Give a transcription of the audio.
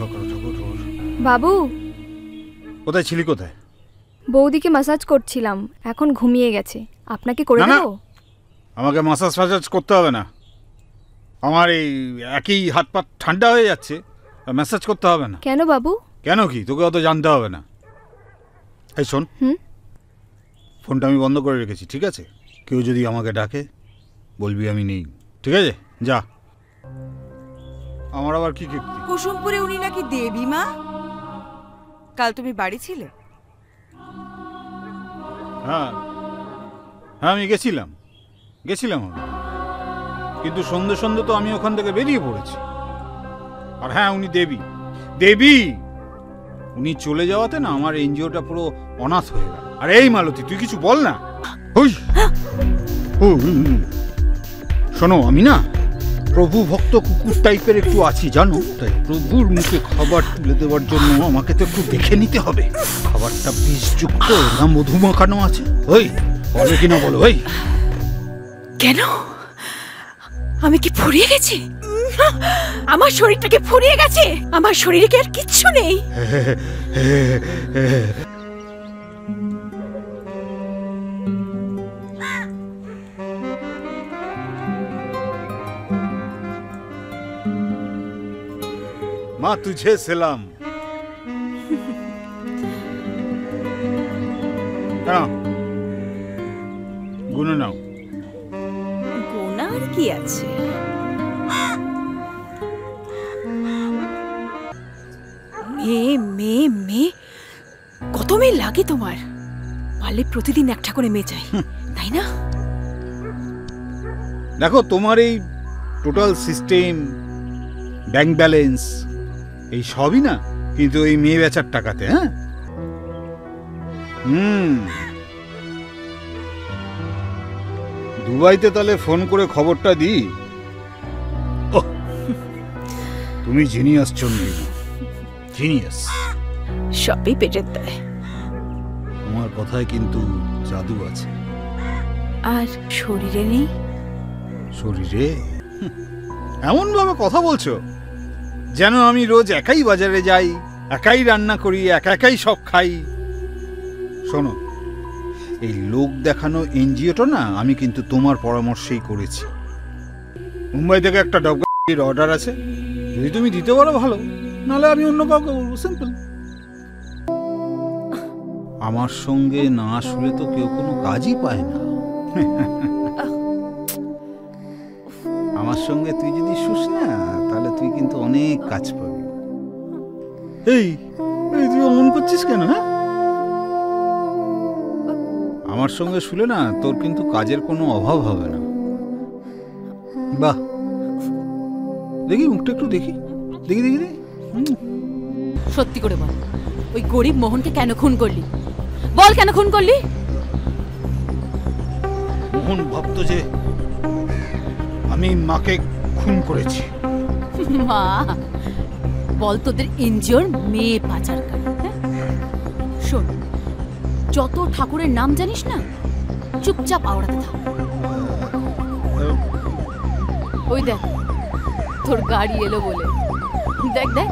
রক্ষা করো ঠাকুর। বাবু, কোথায় ছিলি? কোথায়? বৌদিকে ম্যাসাজ করছিলাম, এখন ঘুমিয়ে গেছে। আপনাকে করে দেব? আমাকে ম্যাসাজ ফ্যাসাজ করতে হবে না। আমার এই একই হাত পা ঠান্ডা হয়ে যাচ্ছে, ম্যাসাজ করতে হবে না। কেন বাবু? কেন কি? তোকে অত জানতে হবে না। এই শোন, ফোনটা আমি বন্ধ করে রেখেছি, ঠিক আছে? কেউ যদি আমাকে ডাকে বলবি আমি নেই, ঠিক আছে? যা। আমার আবার কি কীর্তি? কুসুমপুরে উনি নাকি দেবী মা। কাল তুমি বাড়ি ছিলে? হ্যাঁ হ্যাঁ, আমি গেছিলাম আমি, কিন্তু সন্ধ্যে সন্ধ্যে তো আমি ওখান থেকে বেরিয়ে পড়েছি। আর হ্যাঁ, উনি দেবী। উনি চলে যাওয়াতে না আমার এনজিওটা পুরো অনাথ হয়ে গেল। আর এই মালতী, তুই কিছু বল না। শোনো, আমি না প্রভু ভক্ত কুকুর টাইপের একটু আছি, জানো? তাই প্রভুর মুখে খাবার তুলে দেওয়ার জন্য আমাকে তো একটু দেখে নিতে হবে খাবারটা বিষযুক্ত না মধু মাখানো আছে। ওই বলো কিনা বলো। ওই কেন? আমি কি ফুরিয়ে গেছি? আমার শরীরটাকে ফুরিয়ে গেছে? আমার শরীরে কি আর কিচ্ছু নেই? মা তুঝে সেলাম। গুনে নাও। গোনার কি আছে? মেয়ে কত মেয়ে লাগে তোমার? পারলে প্রতিদিন একটা করে মেয়ে চাই, তাই না? দেখো, তোমার এই টোটাল সিস্টেম, ব্যাংক ব্যালেন্স, এই সবই না কিন্তু এই মেয়ে বেচার টাকাতে। হ্যাঁ, দুবাইতে তাহলে ফোন করে খবরটা দিই। তুমি জিনিয়াস চন্দ্রিমা, জিনিয়াস। সবই পেটের দায়। তোমার কথায় কিন্তু জাদু আছে। আর শরীরে নেই? শরীরে এমন ভাবে কথা বলছো যেন আমি রোজ একাই বাজারে যাই, একাই রান্না করি, একাই সব খাই। শোনো, এই লোক দেখানো এনজিওটা না আমি কিন্তু তোমার পরামর্শেই করেছি। মুম্বাই থেকে একটা ডবগাড়ির অর্ডার আছে, যদি তুমি দিতে পারো ভালো, নাহলে আমি অন্য কাউকে বলবো। সিম্পল। আমার সঙ্গে না শুলে তো কেউ কোনো কাজই পায় না। আমার সঙ্গে তুই যদি শুস না, তাহলে তুই কিন্তু অনেক কাজ পাবি। এই তুই অমন করছিস কেন? হ্যাঁ, আমার সঙ্গে শুলে না তোর কিন্তু কাজের কোনো অভাব হবে না। বাহ, দেখি মুখটা একটু দেখি। সত্যি করে বল, ওই গরিব মোহনকে কেন খুন করলি? বল, কেন খুন করলি? মোহন ভাবতো যে আমি মাকে খুন করেছি। মা বল, তোদের এনজিওর মেয়ে পাচারকারী। শোন, যত ঠাকুরের নাম জানিস না, চুপচাপ আওড়াতে থাক। ওই দেখ, তোর গাড়ি এলো বলে। দেখ।